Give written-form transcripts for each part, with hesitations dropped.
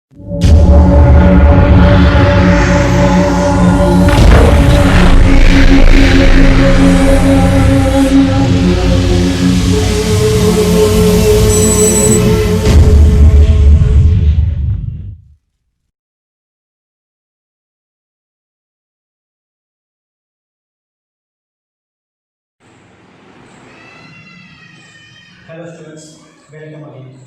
Hello students, welcome again.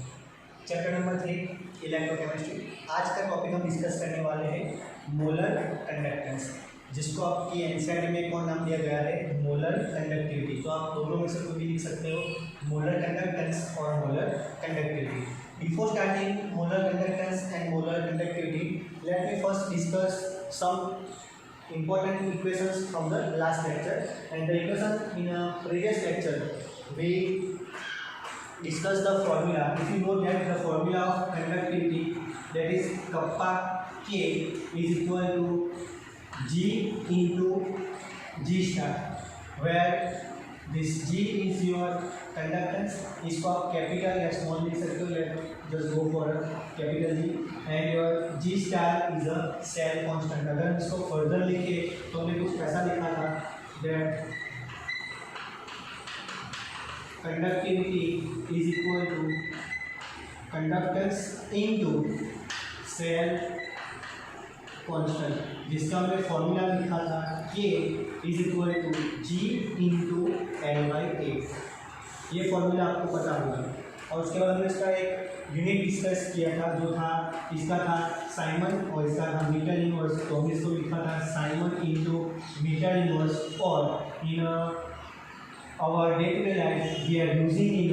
Chapter number 3 electrochemistry. आज का topic हम डिस्कस करने वाले हैं मोलर कंडक्टेंस, जिसको आपकी एनसीईआरटी में कौन नाम दिया गया है, मोलर कंडक्टिविटी। तो आप दोनों में से कोई भी लिख सकते हो, मोलर कंडक्टेंस और molar conductivity. Before starting molar conductance and molar conductivity, let me first discuss some important equations from the last lecture. And the equation in a previous lecture we discuss the formula. If you know that the formula of conductivity, that is kappa k is equal to G into G star, where this G is your conductance. इसको आप capital या small लिख सकते हो, let just go for capital G, and your G star is a cell constant. अगर हम इसको further लिखे तो हमने कुछ ऐसा लिखा था, that conductivity is equal to conductance into cell constant, जिसका हमने फॉर्मूला लिखा था K is equal to G into L/A। ये फॉर्मूला आपको पता होगा। और उसके बाद हमने इसका एक यूनिट डिस्कस किया था, जो था इसका था साइमन और इसका था मीटर इनवर्स। तो हमने इसको लिखा था साइमन इंटू मीटर इनवर्स। और इन our day-to-day life we are using in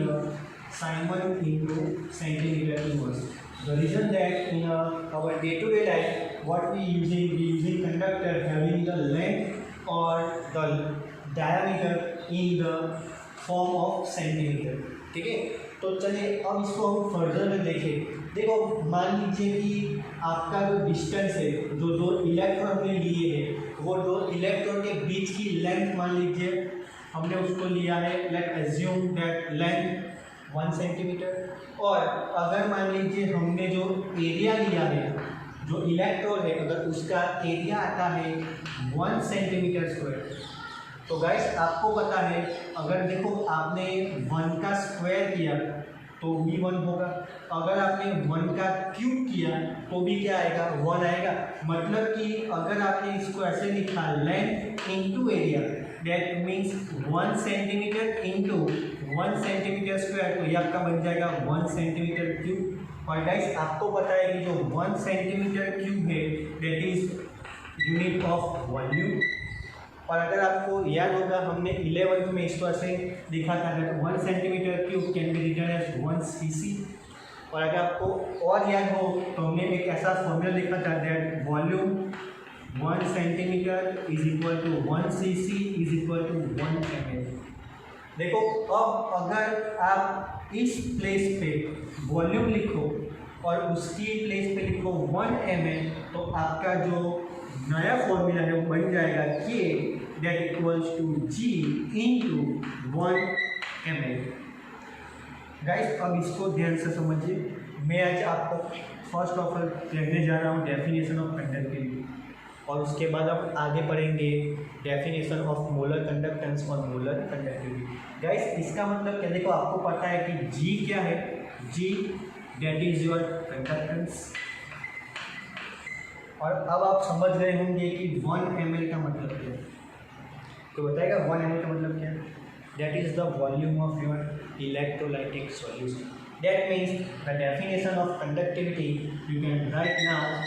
Simon into centimeter inverse. The reason that in our day-to-day life what we using conductor having the length or the diameter in the form of centimeter। ठीक है, तो चलिए अब इसको हम further में देखें। देखो, मान लीजिए कि आपका जो डिस्टेंस है, जो दो इलेक्ट्रॉन हमने लिए हैं, वो दो इलेक्ट्रॉन के बीच की लेंथ मान लीजिए हमने उसको लिया है, late assume that length 1 centimetre. और अगर मान लीजिए हमने जो एरिया लिया है, जो इलेक्ट्रोड है, अगर उसका एरिया आता है 1 सेंटीमीटर स्क्वायर, तो गाइस आपको पता है, अगर देखो आपने 1 का स्क्वायर किया तो भी 1 होगा, अगर आपने 1 का क्यूब किया तो भी क्या आएगा, 1 आएगा। मतलब कि अगर आपने इसको ऐसे लिखा length into area, that means 1 centimetre into 1 centimetre square, तो ये आपका बन जाएगा 1 सेंटीमीटर क्यूब। और गाइस आपको पता है कि जो 1 सेंटीमीटर क्यूब है that is unit of volume. और अगर आपको याद होगा, हमने 11th में इसको ऐसे लिखा था, that 1 centimetre cube can be written as 1 cc। और अगर आपको और याद हो तो हमने एक ऐसा फॉर्मूला लिखा था, that volume 1 centimetre is equal to 1 cc is equal to 1 ml। देखो, अब अगर आप इस प्लेस पे वॉल्यूम लिखो और उसकी प्लेस पे लिखो 1 ml, तो आपका जो नया फॉर्मूला है वो बन जाएगा K that equals to G into 1 ml। Guys अब इसको ध्यान से समझिए। मैं आज आपको फर्स्ट ऑफ ऑल कहने जा रहा हूँ डेफिनेशन ऑफ कंडक्टिविटी, और उसके बाद हम आगे पढ़ेंगे डेफिनेशन ऑफ मोलर कंडक्टेंस और मोलर कंडक्टिविटी। गाइस इसका मतलब क्या, देखो आपको पता है कि G क्या है, G that is your conductance. और अब आप समझ रहे होंगे कि 1 ml का मतलब क्या है। तो बताएगा 1 ml का मतलब क्या है, that is the volume of your electrolytic solution. That means the definition of conductivity you can write now,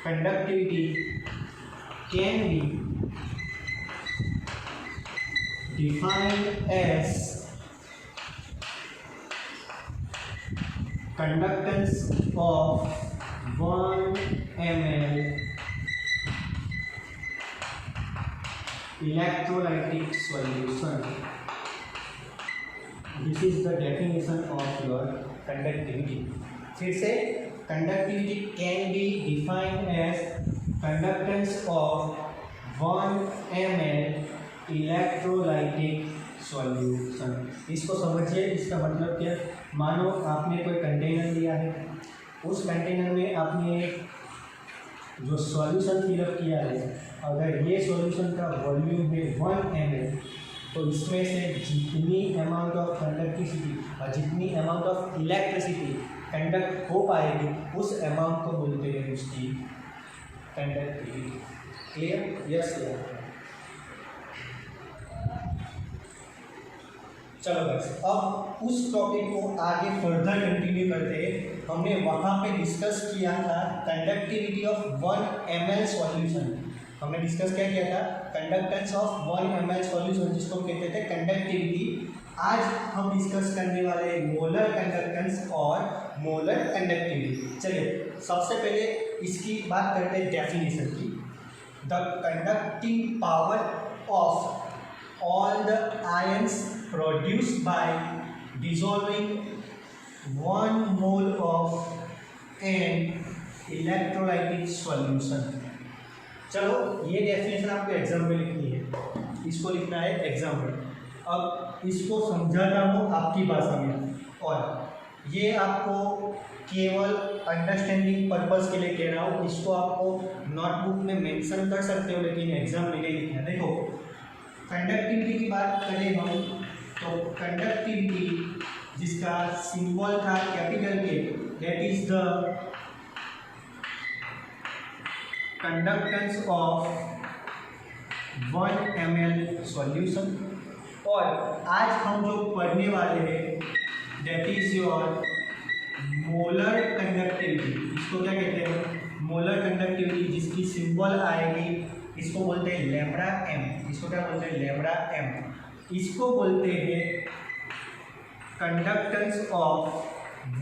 conductivity can be defined as conductance of 1 ml electrolytic solution. This is the definition of your conductivity. फिर से, conductivity can be defined as conductance of 1 ml electrolytic solution. इसको समझिए, इसका मतलब क्या है, मानो आपने कोई कंटेनर लिया है, उस कंटेनर में आपने जो सॉल्यूशन फिलअप किया है, अगर ये सॉल्यूशन का वॉल्यूम है 1 ml, तो इसमें से जितनी अमाउंट ऑफ कंडक्टिविटी और जितनी अमाउंट ऑफ इलेक्ट्रिसिटी कंडक्ट हो पाएगी उस अमाउंट को बोलते हैं उसकी कंडक्टिविटी। क्लियर? यस या? चलो बस अब उस टॉपिक को आगे फर्दर कंटिन्यू करते हैं। हमने वहाँ पे डिस्कस किया था कंडक्टिविटी ऑफ 1 ml सॉल्यूशन। हमने डिस्कस क्या किया था? कंडक्टेंस ऑफ 1 ml सॉल्यूशन, जिसको कहते थे कंडक्टिविटी। आज हम डिस्कस करने वाले हैं मोलर कंडक्टेंस और मोलर कंडक्टिविटी। चलिए सबसे पहले इसकी बात करते हैं डेफिनेशन की। The conducting power of all the ions produced by dissolving 1 mole of an electrolytic solution। चलो ये डेफिनेशन आपको एग्जाम में लिखनी है, इसको लिखना है एग्जाम में। अब इसको समझाता हूँ आपकी भाषा में, और ये आपको केवल अंडरस्टैंडिंग पर्पस के लिए कह रहा हूँ। इसको आपको नोटबुक में मेंशन कर सकते हो, लेकिन एग्जाम में नहीं लिखना है। देखो कंडक्टिविटी की बात करें हम, तो कंडक्टिविटी जिसका सिंबल था कैपिटल के, that is the conductance of 1 ml solution. और आज हम जो पढ़ने वाले हैं that is your molar conductivity. इसको क्या कहते हैं? मोलर कंडक्टिविटी, जिसकी सिंबल आएगी, इसको बोलते हैं लैम्ब्डा m। इसको क्या बोलते हैं? Lambda m। इसको बोलते हैं conductance of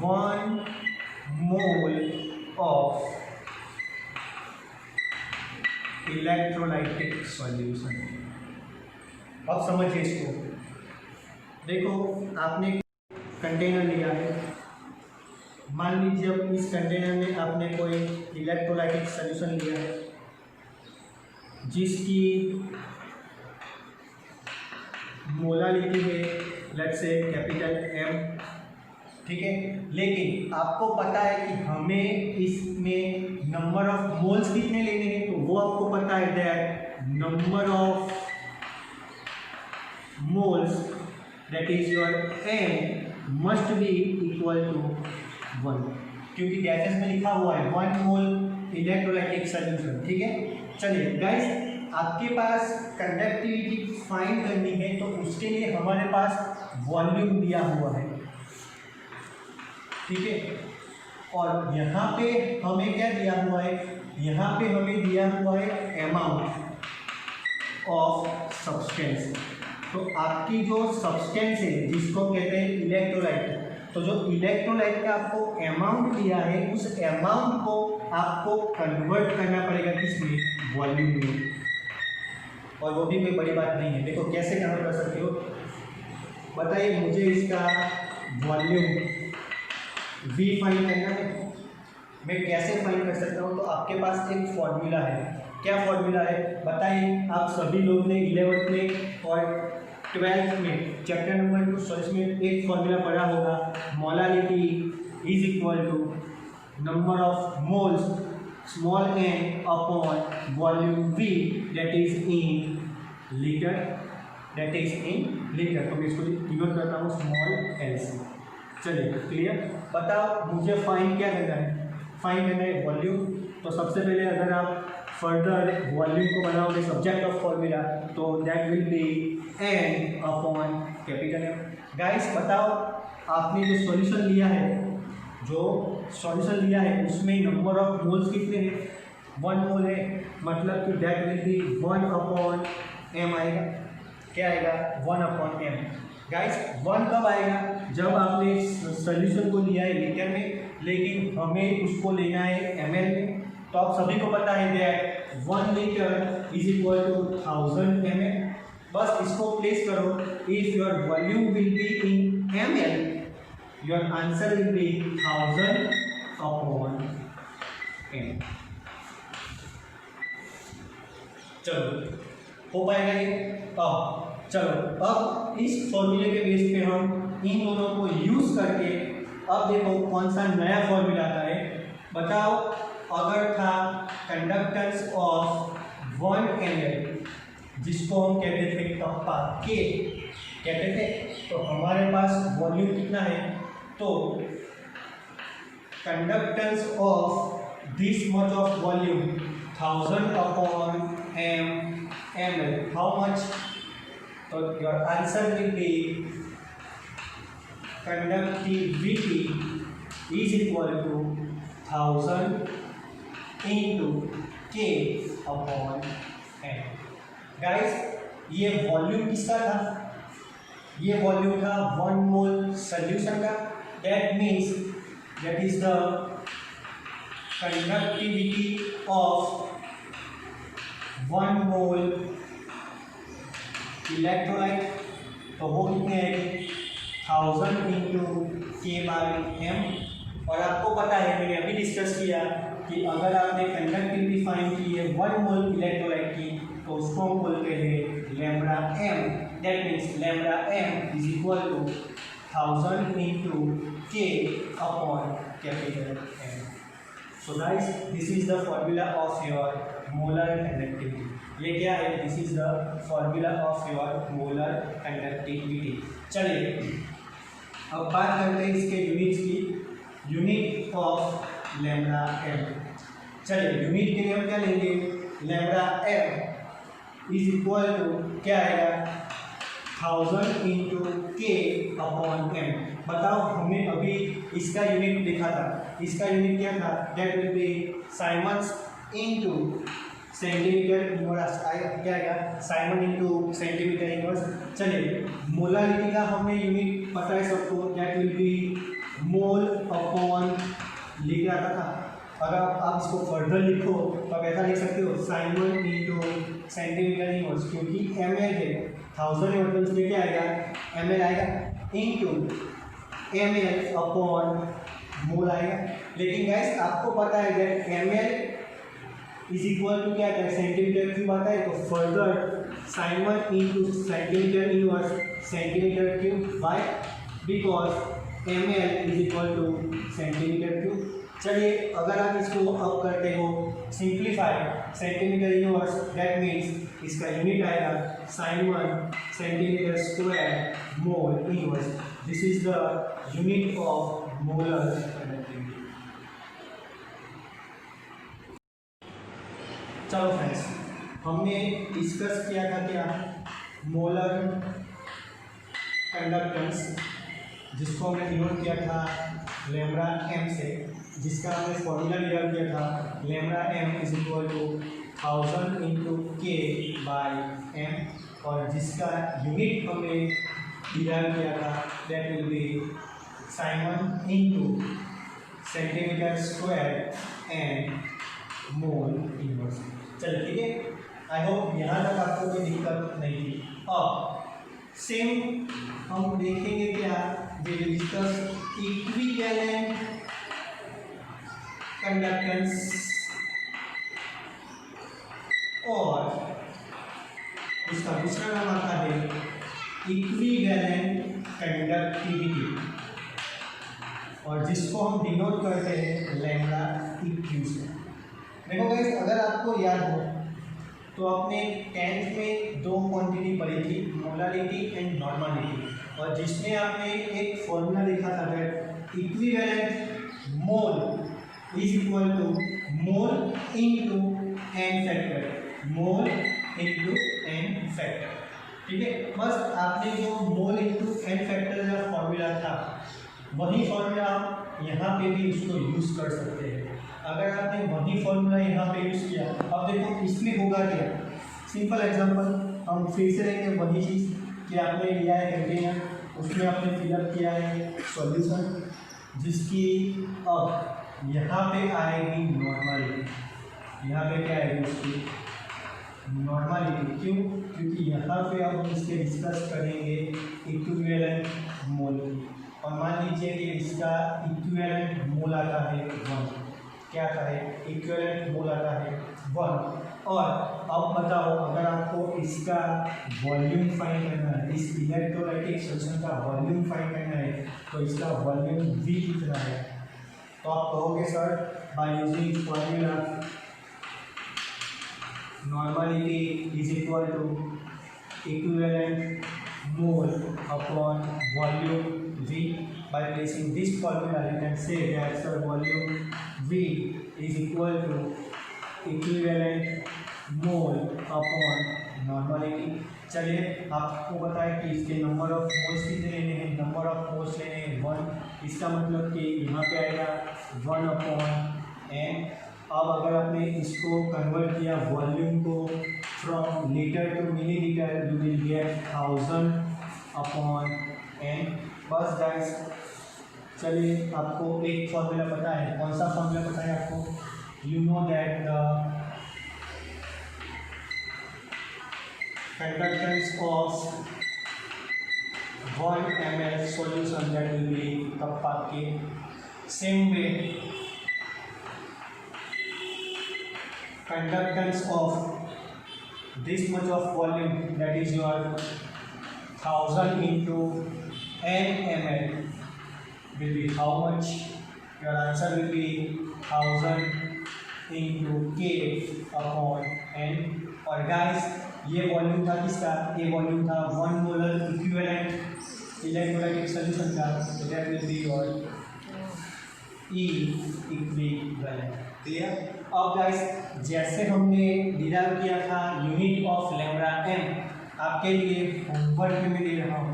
1 mole of electrolytic solution. अब समझिए इसको। देखो आपने कंटेनर लिया है, मान लीजिए अब इस कंटेनर में आपने कोई इलेक्ट्रोलाइटिक सॉल्यूशन लिया है जिसकी मोलारिटी है लेट्स से कैपिटल M, ठीक है। लेकिन आपको पता है कि हमें इसमें नंबर ऑफ मोल्स कितने लेने हैं, तो वो आपको पता है that number of moles that is your M must be equal to 1, क्योंकि गैसेस में लिखा हुआ है 1 मोल इलेक्ट्रोलाइटिक सॉल्यूशन, ठीक है। चलिए गाइस, आपके पास कंडक्टिविटी फाइंड करनी है, तो उसके लिए हमारे पास वॉल्यूम दिया हुआ है, ठीक है। और यहाँ पे हमें क्या दिया हुआ है? यहाँ पे हमें दिया हुआ है अमाउंट ऑफ सब्सटेंस। तो आपकी जो सब्सटेंस है जिसको कहते हैं इलेक्ट्रोलाइट, तो जो इलेक्ट्रोलाइट का आपको अमाउंट दिया है, उस अमाउंट को आपको कन्वर्ट करना पड़ेगा किसमें? वॉल्यूम में। और वो भी कोई बड़ी बात नहीं है। देखो कैसे कन्वर्ट कर सकते हो, बताइए मुझे। इसका वॉल्यूम V फाइंड करना है, मैं कैसे फाइंड कर सकता हूँ? तो आपके पास एक फॉर्मूला है। क्या फॉर्मूला है बताइए? आप सभी लोग ने 11th में और 12th में चैप्टर नंबर 2 सॉल्यूशन में एक फॉर्मूला पढ़ा होगा, molarity is equal to number of moles small n upon volume V that is in litre, that is in litre. तो मैं इसको डिनोट करता हूँ स्मॉल l से। चलिए क्लियर? बताओ मुझे फाइंड क्या करना है? फाइंड करना है वॉल्यूम। तो सबसे पहले अगर आप फर्दर वॉल्यूम को बनाओगे सब्जेक्ट ऑफ फॉर्मूला, तो that will B n upon capital M। Guys बताओ, आपने जो सॉल्यूशन लिया है, उसमें नंबर ऑफ मोल्स कितने हैं? 1 मोल है, मतलब कि that will B 1 upon m आएगा। क्या आएगा? 1 अपॉन m। गाइस 1 कब आएगा? जब आपने सॉल्यूशन को लिया है लीटर में, लेकिन हमें उसको लेना है ml में। तो आप सभी को पता है that 1 litre is equal to 1000 ml। बस इसको प्लेस करो। If your volume will be in ml, your answer will be 1000 upon m। चलो हो पाएगा ये? अब चलो, अब इस फॉर्मूले के बेस पे हम इन दोनों को यूज करके अब देखो कौन सा नया फॉर्मूला आता है। बताओ, अगर था कंडक्टेंस ऑफ 1 ml जिसको हम कहते थे कप्पा के कहते थे, तो हमारे पास वॉल्यूम कितना है, तो conductance of this much of volume 1000 upon ml, how much, तो your answer will be conductivity is equal to 1000 into K upon M। Guys, ये वॉल्यूम किसका था, ये वॉल्यूम था 1 मोल सॉल्यूशन का। That means that is the conductivity of 1 mole electrolyte. तो वो कितने आएगी 1000 इंटू K/M। और आपको पता है, मैंने अभी डिस्कस किया कि अगर आपने कंडक्टिविटी फाइंड की है 1 मोल इलेक्ट्रोलाइट की, तो उसको हम बोलते हैं lambda M। That means lambda M is equal to 1000 into K upon capital M। So guys, this is the formula of your molar conductivity. ये क्या है, this is the formula of your molar conductivity. चलिए अब बात करते हैं इसके units की, यूनिट ऑफ लैम्ब्डा M। चलिए यूनिट के लिए हम क्या लेंगे, lambda M is equal to क्या आएगा 1000 इंटू K अपॉन M। बताओ, हमने अभी इसका यूनिट देखा था, इसका यूनिट क्या था, that will B Simons into centimetre inverse. क्या आएगा, साइमन इंटू सेंटीमीटर इनवर्स। चलिए मोलारिटी का हमने यूनिट पता है सबको, that will B mole upon लिख आता था। अगर आप इसको फर्दर लिखो तो आप ऐसा लिख सकते हो साइमन इंटू सेंटीमीटर इनवर्स, क्योंकि ml है 1000 है, मतलब इसमें क्या आएगा ml आएगा इंटू ml अपॉन मोल आएगा। लेकिन गाइस आपको पता है that ml is equal to क्या है, सेंटीमीटर क्यूब आता है, तो further siemens into centimetre inverse centimetre cube by, because ml is equal to centimetre cube. चलिए अगर आप इसको अब करते हो simplify centimetre inverse, that means इसका यूनिट आएगा siemens centimetre square mole inverse. This is the unit of molar conductivity. चलो फ्रेंड्स, हमने डिस्कस किया था क्या, मोलर कंडक्टेंस, जिसको हमने डिनोट किया था लैम्ब्डा M से, जिसका हमने फॉर्मूला डिराइव किया था lambda M is equal to 1000 into K/M, और जिसका यूनिट हमने डिराइव किया था that will be siemens into centimetre square and mole inverse. चलिए ठीक है, आई होप यहाँ तक आपको कोई दिक्कत नहीं थी। अब सेम हम देखेंगे क्या, we will discuss equivalent conductance, और उसका दूसरा नाम आता है इक्विवेलेंट कंडक्टिविटी, और जिसको हम डिनोट करते हैं लैम्ब्डा इक्यू से। देखो गाइस, अगर आपको याद हो तो आपने 10th में 2 क्वांटिटी पढ़ी थी, मोलारिटी एंड नॉर्मलिटी, और जिसमें आपने एक फॉर्मूला लिखा था that equivalent mole is equal to mole into n factor, mole into n factor. ठीक है, बस आपने जो मोल इनटू n फैक्टर का फॉर्मूला था, वही फॉर्मूला आप यहाँ पे भी उसको यूज़ कर सकते हैं। अगर आपने वही फॉर्मूला यहाँ पे यूज़ किया, अब देखो इसमें होगा क्या, सिंपल एग्जांपल हम फिर से लेंगे वही चीज़ कि आपने लिया है कंटेनर, उसमें आपने फिलअप किया है सॉल्यूशन, जिसकी अब यहाँ पे आएगी नॉर्मलिटी, यहाँ पे क्या आएगी उसकी नॉर्मलिटी। क्यों, क्योंकि यहाँ पे अब हम इसके डिस्कस करेंगे इक्विवेलेंट मोल की, और मान लीजिए कि इसका इक्विवेलेंट मोल आता है 1। क्या आता है, इक्विवेलेंट मोल आता है 1। और अब बताओ, अगर आपको इसका वॉल्यूम फाइंड करना है, इस इलेक्ट्रोलाइटिक सॉल्यूशन का वॉल्यूम फाइंड करना है, तो इसका वॉल्यूम V कितना है, तो आप कहोगे sir by using formula normality is equal to equivalent mole upon volume V. By placing this formula you can say that the volume V is equal to equivalent mole upon normality. चलिए आपको पता है कि इसके number of moles कितने लेने हैं, number of moles लेने हैं 1, इसका मतलब कि यहाँ पे आएगा 1/n। अब अगर आपने इसको कन्वर्ट किया वॉल्यूम को from litre to millilitre, you will get 1000/n। बस गाइस, चलिए आपको एक फॉर्मूला पता है, कौन सा फॉर्मूला पता है आपको, you know that the conductance of 1 ml solution that will be kappa K. Same way, conductance of this much of volume, that is your 1000 into n ml will be how much? Your answer will be 1000 into K upon n. और guys, ये volume था किसका, ये volume था 1 molar equivalent electrolytic solution का, तो that will be your E equivalent. Clear? अब guys, जैसे हमने डिराइव किया था यूनिट ऑफ लैम्ब्डा m, आपके लिए होमवर्क में दे रहा हूँ।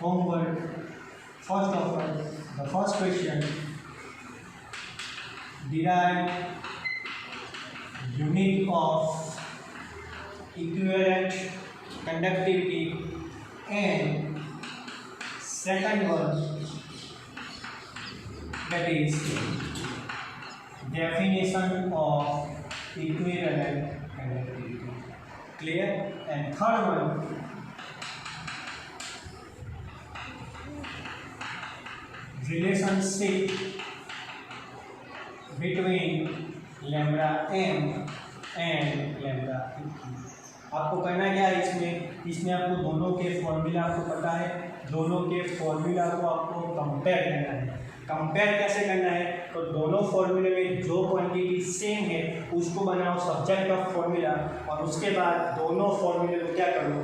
Homework, first of all the first question, derive unit of equivalent conductivity, and second one, that is definition of equivalent conductivity. Clear? And third one, relationship between lambda m and lambda e। आपको करना क्या है इसमें आपको दोनों के formula आपको पता है, दोनों के फॉर्मूला को आपको कंपेयर करना है। कंपेयर कैसे करना है, तो दोनों फॉर्मूले में जो क्वांटिटी सेम है उसको बनाओ सब्जेक्ट ऑफ फॉर्मूला, और उसके बाद दोनों फॉर्मूले को क्या करो,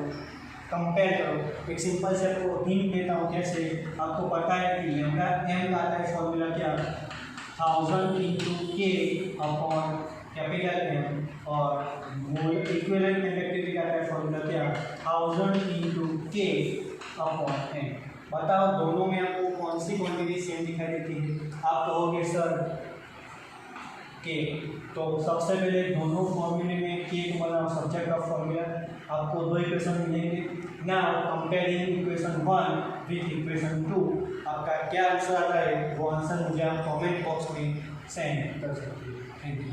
कंपेयर करो। एक सिंपल से आपको हिंट देता हूँ कैसे। आपको पता है कि लैम्ब्डा m का आता है फॉर्मूला क्या, 1000 into K upon capital M, और मोल इक्विवेलेंट कंडक्टिविटी का है फॉर्मूला क्या, 1000 into K अपॉन N। बताओ दोनों में आपको कौन सी क्वांटिटी सेम दिखाई देती है, आप कहोगे सर K। तो सबसे पहले दोनों फॉर्मूले में K को बनाओ सब्जेक्ट ऑफ फॉर्मूला, आपको दो इक्वेशन मिलेंगे। Now comparing equation 1 with equation 2, आपका क्या आंसर आता है वो आंसर मुझे आप कमेंट बॉक्स में सेंड कर सकते हैं। Thank you.